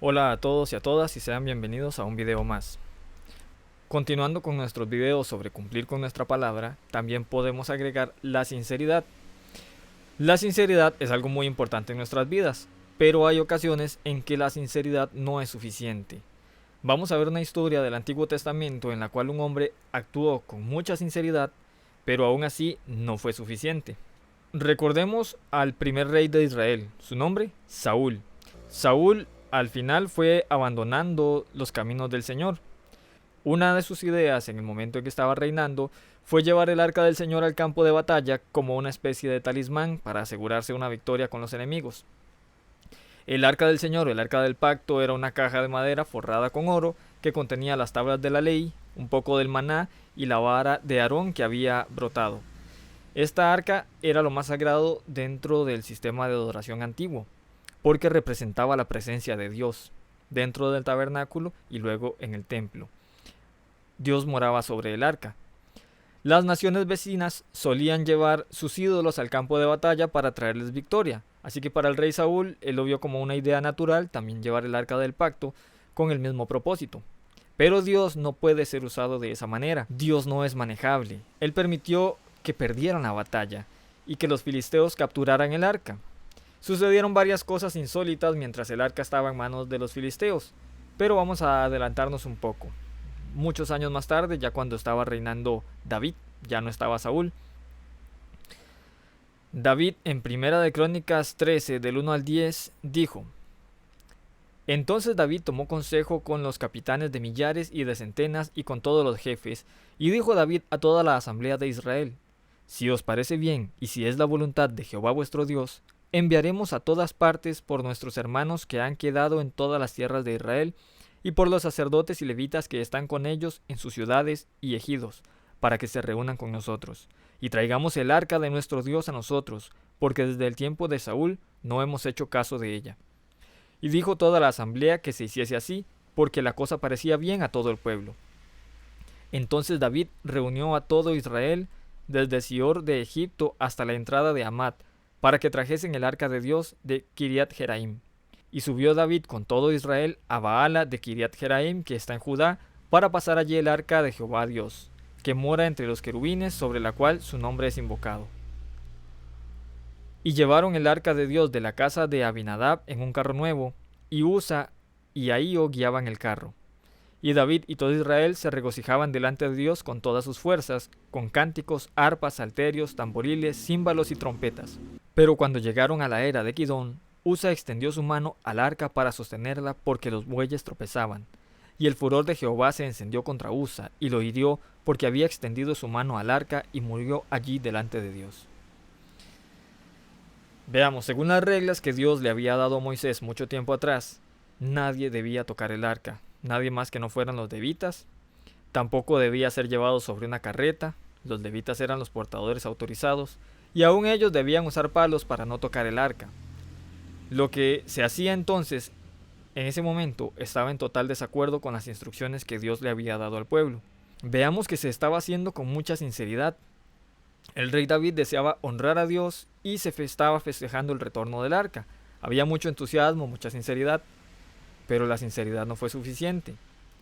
Hola a todos y a todas y sean bienvenidos a un video más. Continuando con nuestros videos sobre cumplir con nuestra palabra, también podemos agregar la sinceridad. La sinceridad es algo muy importante en nuestras vidas, pero hay ocasiones en que la sinceridad no es suficiente. Vamos a ver una historia del Antiguo Testamento en la cual un hombre actuó con mucha sinceridad, pero aún así no fue suficiente. Recordemos al primer rey de Israel, su nombre, Saúl. Saúl al final fue abandonando los caminos del Señor. Una de sus ideas en el momento en que estaba reinando fue llevar el arca del Señor al campo de batalla como una especie de talismán para asegurarse una victoria con los enemigos. El arca del Señor, el arca del pacto, era una caja de madera forrada con oro que contenía las tablas de la ley, un poco del maná y la vara de Aarón que había brotado. Esta arca era lo más sagrado dentro del sistema de adoración antiguo, porque representaba la presencia de Dios dentro del tabernáculo y luego en el templo. Dios moraba sobre el arca. Las naciones vecinas solían llevar sus ídolos al campo de batalla para traerles victoria, así que para el rey Saúl él lo vio como una idea natural también llevar el arca del pacto con el mismo propósito. Pero Dios no puede ser usado de esa manera. Dios no es manejable. Él permitió que perdieran la batalla y que los filisteos capturaran el arca. Sucedieron varias cosas insólitas mientras el arca estaba en manos de los filisteos, pero vamos a adelantarnos un poco. Muchos años más tarde, ya cuando estaba reinando David, ya no estaba Saúl. David en Primera de Crónicas 13 del 1 al 10 dijo: Entonces David tomó consejo con los capitanes de millares y de centenas y con todos los jefes, y dijo David a toda la asamblea de Israel: Si os parece bien y si es la voluntad de Jehová vuestro Dios, enviaremos a todas partes por nuestros hermanos que han quedado en todas las tierras de Israel, y por los sacerdotes y levitas que están con ellos en sus ciudades y ejidos, para que se reúnan con nosotros, y traigamos el arca de nuestro Dios a nosotros, porque desde el tiempo de Saúl no hemos hecho caso de ella. Y dijo toda la asamblea que se hiciese así, porque la cosa parecía bien a todo el pueblo. Entonces David reunió a todo Israel, desde Sior de Egipto hasta la entrada de Amat, para que trajesen el arca de Dios de Kiriat Jeraim. Y subió David con todo Israel a Baala de Kiriat Jeraim, que está en Judá, para pasar allí el arca de Jehová Dios, que mora entre los querubines, sobre la cual su nombre es invocado. Y llevaron el arca de Dios de la casa de Abinadab en un carro nuevo, y Usa y Ahío guiaban el carro. Y David y todo Israel se regocijaban delante de Dios con todas sus fuerzas, con cánticos, arpas, salterios, tamboriles, címbalos y trompetas. Pero cuando llegaron a la era de Kidón, Usa extendió su mano al arca para sostenerla porque los bueyes tropezaban. Y el furor de Jehová se encendió contra Usa y lo hirió porque había extendido su mano al arca y murió allí delante de Dios. Veamos, según las reglas que Dios le había dado a Moisés mucho tiempo atrás, nadie debía tocar el arca, nadie más que no fueran los levitas. Tampoco debía ser llevado sobre una carreta, los levitas eran los portadores autorizados, y aún ellos debían usar palos para no tocar el arca. Lo que se hacía entonces, en ese momento, estaba en total desacuerdo con las instrucciones que Dios le había dado al pueblo. Veamos que se estaba haciendo con mucha sinceridad. El rey David deseaba honrar a Dios y se estaba festejando el retorno del arca. Había mucho entusiasmo, mucha sinceridad, pero la sinceridad no fue suficiente.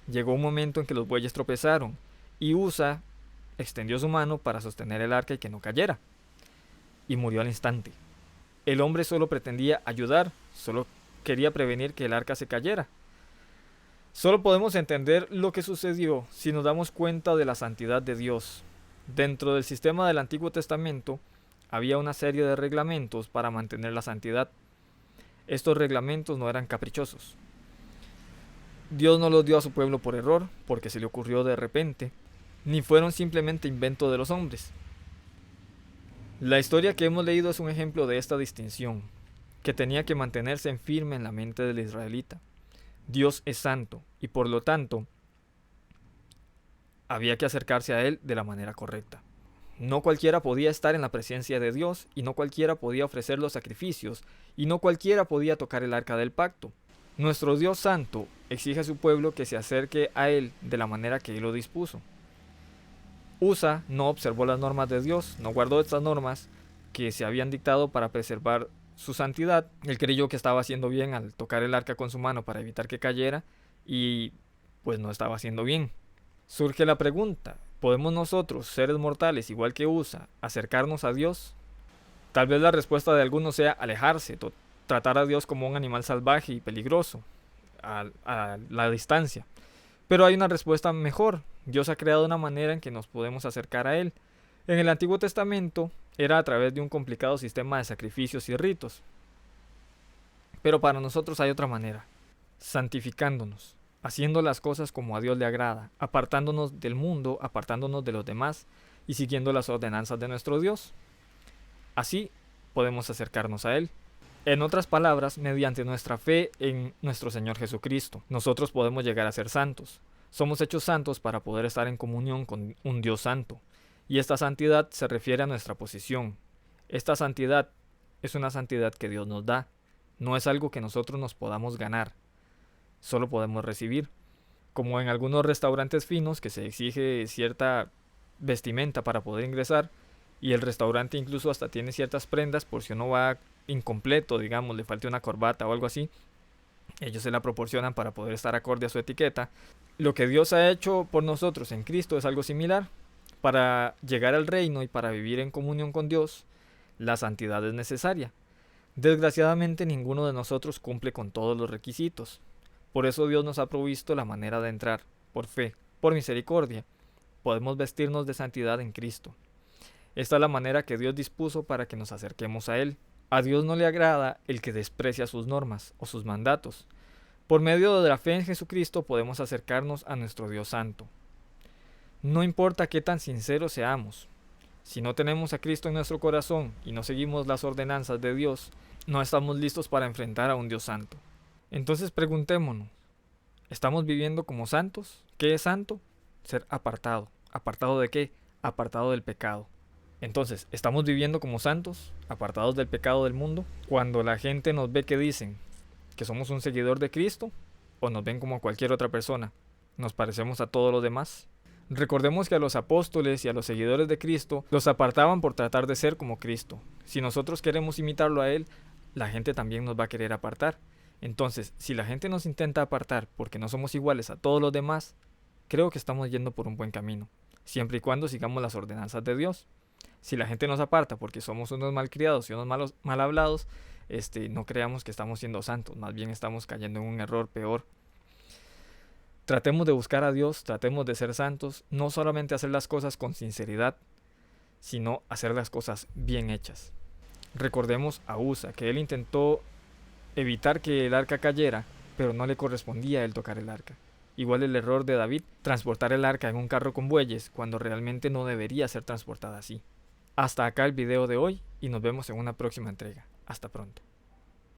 Llegó un momento en que los bueyes tropezaron y Usa extendió su mano para sostener el arca y que no cayera, y murió al instante. El hombre solo pretendía ayudar, solo quería prevenir que el arca se cayera. Solo podemos entender lo que sucedió si nos damos cuenta de la santidad de Dios. Dentro del sistema del Antiguo Testamento había una serie de reglamentos para mantener la santidad. Estos reglamentos no eran caprichosos. Dios no los dio a su pueblo por error, porque se le ocurrió de repente, ni fueron simplemente invento de los hombres. La historia que hemos leído es un ejemplo de esta distinción, que tenía que mantenerse en firme en la mente del israelita. Dios es santo, y por lo tanto, había que acercarse a Él de la manera correcta. No cualquiera podía estar en la presencia de Dios, y no cualquiera podía ofrecer los sacrificios, y no cualquiera podía tocar el arca del pacto. Nuestro Dios santo exige a su pueblo que se acerque a Él de la manera que Él lo dispuso. Usa no observó las normas de Dios, no guardó estas normas que se habían dictado para preservar su santidad, él creyó que estaba haciendo bien al tocar el arca con su mano para evitar que cayera y pues no estaba haciendo bien. Surge la pregunta, ¿podemos nosotros, seres mortales igual que Usa, acercarnos a Dios? Tal vez la respuesta de algunos sea alejarse, tratar a Dios como un animal salvaje y peligroso, a la distancia. Pero hay una respuesta mejor. Dios ha creado una manera en que nos podemos acercar a Él. En el Antiguo Testamento era a través de un complicado sistema de sacrificios y ritos. Pero para nosotros hay otra manera, santificándonos, haciendo las cosas como a Dios le agrada, apartándonos del mundo, apartándonos de los demás y siguiendo las ordenanzas de nuestro Dios. Así podemos acercarnos a Él. En otras palabras, mediante nuestra fe en nuestro Señor Jesucristo, nosotros podemos llegar a ser santos. Somos hechos santos para poder estar en comunión con un Dios santo. Y esta santidad se refiere a nuestra posición. Esta santidad es una santidad que Dios nos da. No es algo que nosotros nos podamos ganar. Solo podemos recibir. Como en algunos restaurantes finos que se exige cierta vestimenta para poder ingresar, y el restaurante incluso hasta tiene ciertas prendas por si uno va incompleto, digamos, le falte una corbata o algo así, ellos se la proporcionan para poder estar acorde a su etiqueta. Lo que Dios ha hecho por nosotros en Cristo es algo similar. Para llegar al reino y para vivir en comunión con Dios, la santidad es necesaria. Desgraciadamente ninguno de nosotros cumple con todos los requisitos. Por eso Dios nos ha provisto la manera de entrar, por fe, por misericordia. Podemos vestirnos de santidad en Cristo. Esta es la manera que Dios dispuso para que nos acerquemos a Él. A Dios no le agrada el que desprecia sus normas o sus mandatos. Por medio de la fe en Jesucristo podemos acercarnos a nuestro Dios Santo. No importa qué tan sinceros seamos, si no tenemos a Cristo en nuestro corazón y no seguimos las ordenanzas de Dios, no estamos listos para enfrentar a un Dios santo. Entonces preguntémonos, ¿estamos viviendo como santos? ¿Qué es santo? Ser apartado. ¿Apartado de qué? Apartado del pecado. Entonces, ¿estamos viviendo como santos, apartados del pecado del mundo? Cuando la gente nos ve, que dicen que somos un seguidor de Cristo, o nos ven como cualquier otra persona, ¿nos parecemos a todos los demás? Recordemos que a los apóstoles y a los seguidores de Cristo los apartaban por tratar de ser como Cristo. Si nosotros queremos imitarlo a Él, la gente también nos va a querer apartar. Entonces, si la gente nos intenta apartar porque no somos iguales a todos los demás, creo que estamos yendo por un buen camino, siempre y cuando sigamos las ordenanzas de Dios. Si la gente nos aparta porque somos unos malcriados y unos mal hablados, no creamos que estamos siendo santos, más bien estamos cayendo en un error peor. Tratemos de buscar a Dios, tratemos de ser santos, no solamente hacer las cosas con sinceridad, sino hacer las cosas bien hechas. Recordemos a Usa, que él intentó evitar que el arca cayera, pero no le correspondía a él tocar el arca. Igual el error de David, transportar el arca en un carro con bueyes, cuando realmente no debería ser transportada así. Hasta acá el video de hoy y nos vemos en una próxima entrega. Hasta pronto.